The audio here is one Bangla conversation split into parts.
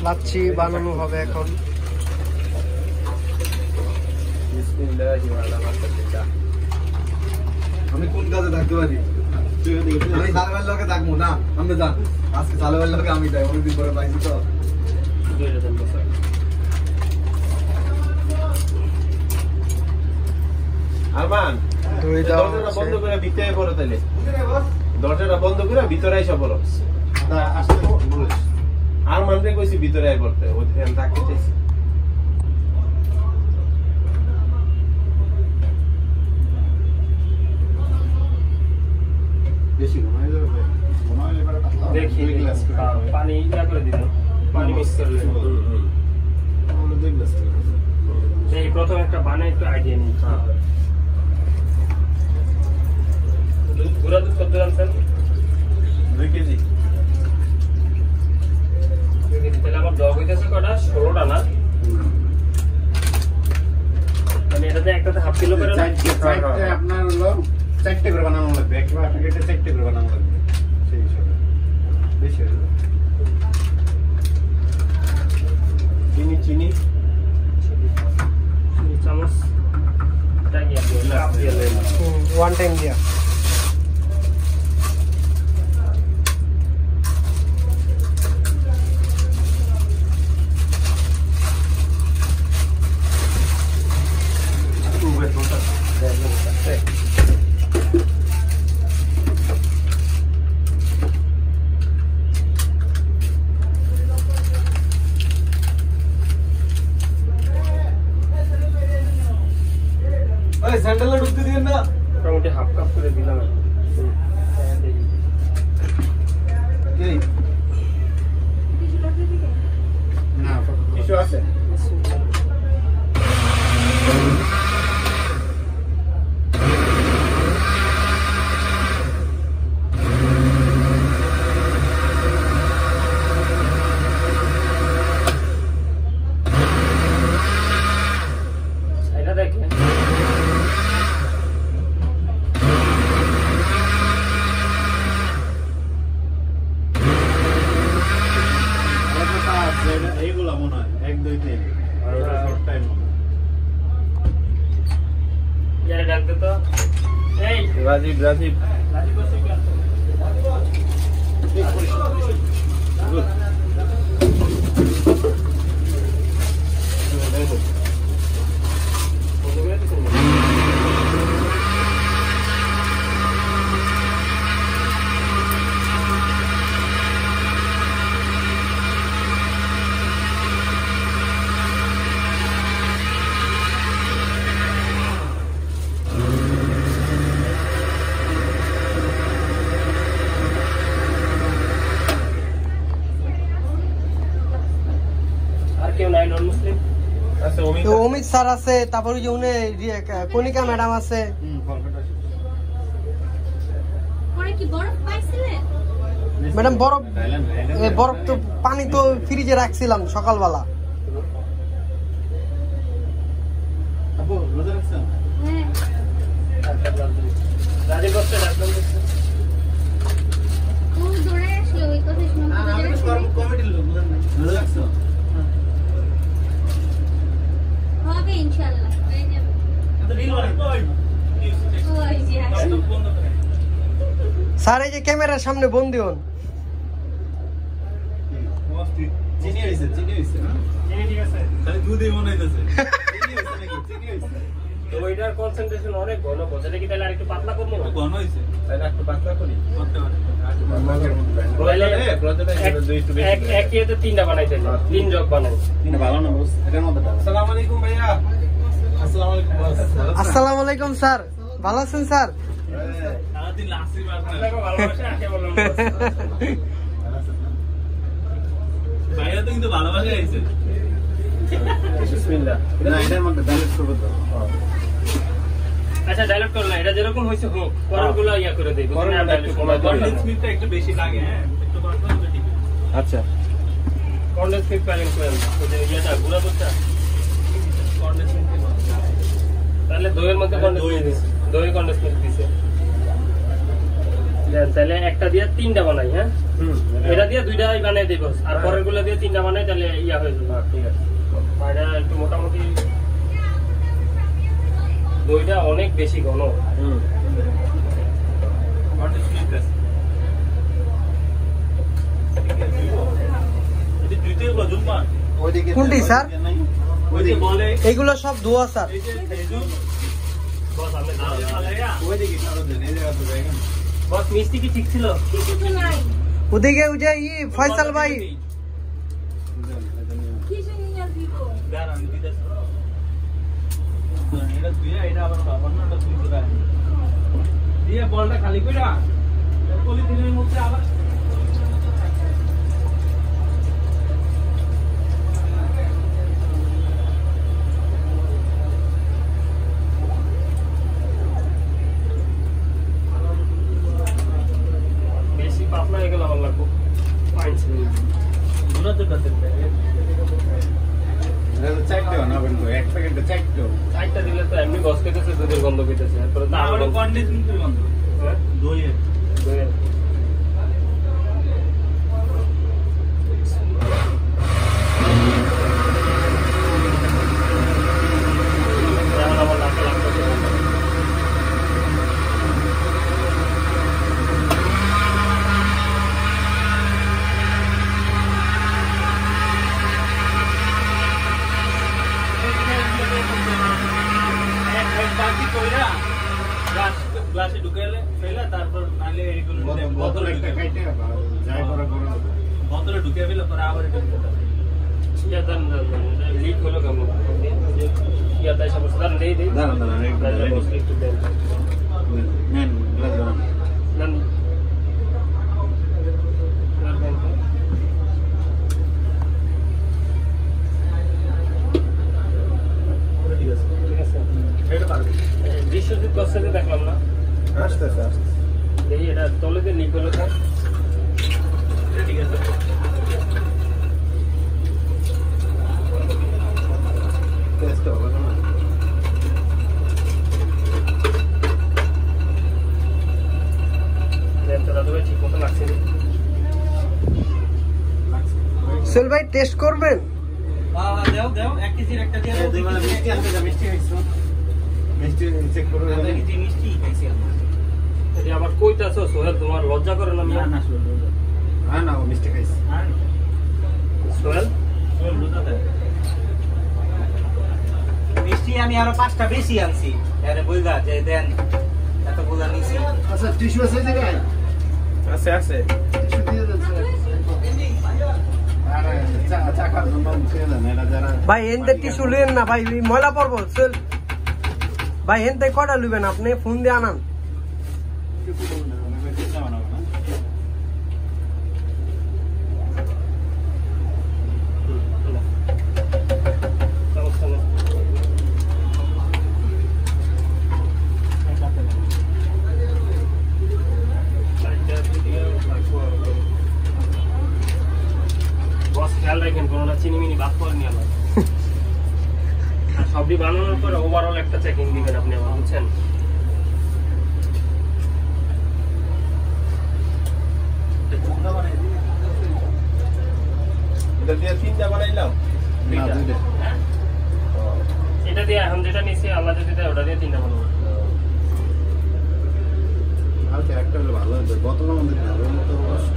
লাচ্ছি বানানো হবে এখন। আমি কোন কাজে থাকতে পারি? আমি সালবের লোকে থাকবো না, আমি জান আজকে সালবের লোকে আমি যাই, অনেকদিন পরে পাইছি তো। আরমান দরজাটা বন্ধ করে ভিতরে পড়ো, তাহলে দরজাটা বন্ধ করে ভিতরে এসে পড়ো। আরমান রে কইছি ভিতরে আই পড়তে, ওই ফ্যান থাকতে চাইছি। বেশি ঘুমাই যাবে ভাই, ঘুমাইলে এবারে দেখি পানি ইয়া করে দিবেন, পানি মিক্স করলে আমরা দুই গ্লাস করে এই প্রথম একটা বানাই একটু আইডিয়া নিই। গুঁড়া দুধ কত আনছেন? 2 কেজি। তাহলে আমার ডগ হইতেছে কটা? 16টা না? মানে এটাতে একটাতে হাফ কিলো করে না? আপনার হলো 4টে করে বানানো লাগবে, একটা প্যাকেটে 4টে করে বানানো লাগবে, সেই হিসাবে বেশি হয়ে যাবে। চিনি চিনি চামচ কাপ দিয়ে 1 টাইম দিয়া। স্যান্ডেলটা ঢুকতে দিন না, মোটামুটি হাফ কাপ করে দিলাম। এই না কিছু আছে? এটা দেখেন এইগুলা মনে হয় 1 2 3 আর ওটা শর্ট টাইম মনে হয়। ইয়ারে ডাক দে তো। এই রাজীব রাজীব রাজীব বসে কি আছে? আর কেউ নাই নন মুসলিম? আচ্ছা তো অমিত স্যার আছে, তারপরে যে উনি কণিকা ম্যাডাম আছে। পরে কি বরফ পাইছিলেন? ম্যাডাম বরফ, বরফ তো পানি তো ফ্রিজে রাখছিলাম সকালবেলা। আপু রোজা রাখছেন? হ্যাঁ। রাজীব বসে ডাকলাম। ও দৌড়ে আসলো ওই কথা শুনে। না আমি তো কমিটির লোক, রোজা রাখছো? হবে ইনশাআল্লাহ হয়ে যাবে। ওই যে আসো। স্যার এই যে ক্যামেরার সামনে বন্দি হন। চিনি হইছে, চিনি হইছে না? চিনি ঠিক আছে। খালি দুধই মনে হইতাছে। চিনি হইছে নাকি? চিনি হইছে। তো ওইটার কনসেন্ট্রেশন অনেক ঘন, বসে কি তাহলে আরেকটু পাতলা করবো? ঘন হইছে। তাহলে একটু পাতলা করি করতে পারে। এক ইয়েতে 3টা বানাইতে 3 জগ বানাই। তিনটা ভালো না বস, এটার মধ্যে দাও। আসসালামু আলাইকুম ভাইয়া। আসসালামু আলাইকুম বস। আসসালামু আলাইকুম স্যার, ভালো আছেন স্যার? সারাদিন লাসি বাস না। আপনাকে ভালোবাসা আসে বললাম। ভাইয়া তো কিন্তু ভালোবাসা আইছে। বিসমিল্লাহ। না এটার মধ্যে ব্যালেন্স করবে তো। আচ্ছা ডায়লগ করলাম, এটা যেরকম হইছে হোক, পরেরগুলো ইয়া করে দেই। পরেরগুলো একটু কমাই দিই। কনডেন্স স্মিথটা একটু বেশি লাগে, হ্যাঁ একটু বাড়তে হবে ঠিক। আচ্ছা মিল্ক প্যাকেট করেন, ওই যে ইয়াটা গুঁড়া দুধটা কনডেন্স মিল্ক। তাহলে দইয়ের মধ্যে কনডেন্স মিল্ক দিছে, দই কনডেন্স মিল্ক দিছে। দেন তাহলে একটা দিয়ে 3টা বানাই, হ্যাঁ এটা দিয়ে 2টাই বানাই দেব আর পরের গুলো দিয়ে 3টা বানাই তাহলে ইয়া হয়ে যাবে। ঠিক আছে, এটা একটু মোটামুটি দইটা অনেক বেশি ঘন। কোনটি স্যার? এইগুলো সব ধোয়া স্যার। বস মিষ্টি কি ঠিক ছিল? কিছু তো নাই। ওদিকে ওই যে ফয়সাল ভাই কিছু নিয়ে দিব। বলটা খালি কইরা পলিথিনের মধ্যে আবার বেশি পাতলা হয়ে গেল আমার লাগবে পাইন ছিল দুটো তো করতে চারটা দিলে তো এমনি গস খেতেছে, দুধের গন্ধ পেতেছে। তারপরে তো আরো কন্ডিশনের গন্ধ, দইয়ের এখন আমার লাগতে লাগতেছে। গ্লাসে ঢুকাইলে ফেলে তারপর নালে এইগুলো বোতলে ঢুকে ফেলে পরে আবার এটা লিক হলো কেমন ইয়াতে সমস্যা দাঁড়ান দেই একটু দেন বিশ্বজিৎ বস্তাতে দেখলাম না, দেখি এটা তলেতে লিক হলো স্যার। ঠিক আছে, ঠিক মতো লাগছে। সোহেল ভাই টেস্ট করবেন? দেও 1 কেজির একটা দিয়ে মিষ্টি খাইছি আবার কইতাছো সোহেল, তোমার লজ্জা করে না? সোহেল মিষ্টি আমি আরো 5টা বেশি আনছি, আরে বইগা যে দেন এতগুলা নিছি। আচ্ছা টিস্যু আছে এই জায়গায়? আছে আছে টিস্যু দিয়ে দেন স্যার। আরে চাকার জন্য ছেড়ে দেন, এটা যারা ভাই এনতে টিস্যু লইেন না ভাই, ময়লা পড়বো। সোহেল ভাই এনতে কটা লইবেন আপনি? ফোন দিয়ে আনান। বস খেয়াল রাখেন কোনো না চিনি মিনি বাদ করেনি আমার। আর সবজি বানানোর পরে ওভারঅল একটা চেকিং দিবেন আপনি আমার, বুঝছেন? এটা দিয়ে 3টা বানাইলাম। এটা দিয়ে এখন যেটা নিছি আল্লাহ যদি দেয় ওটা দিয়ে 3টা বানাবো। আচ্ছা একটা হলে ভালো হতো, গতকাল আমাদের ভালো মতো কষ্ট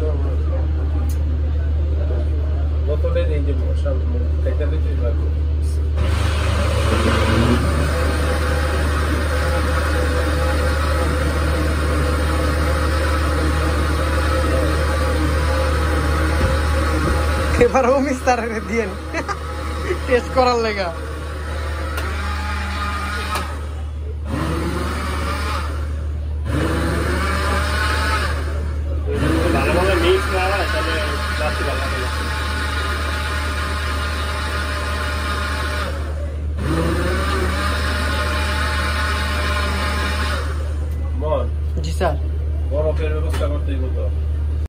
বোতলে এই যে সব একটা দিতে লাগবে। এবার ও মিস্টার দিয়েন টেস্ট করার লেগা।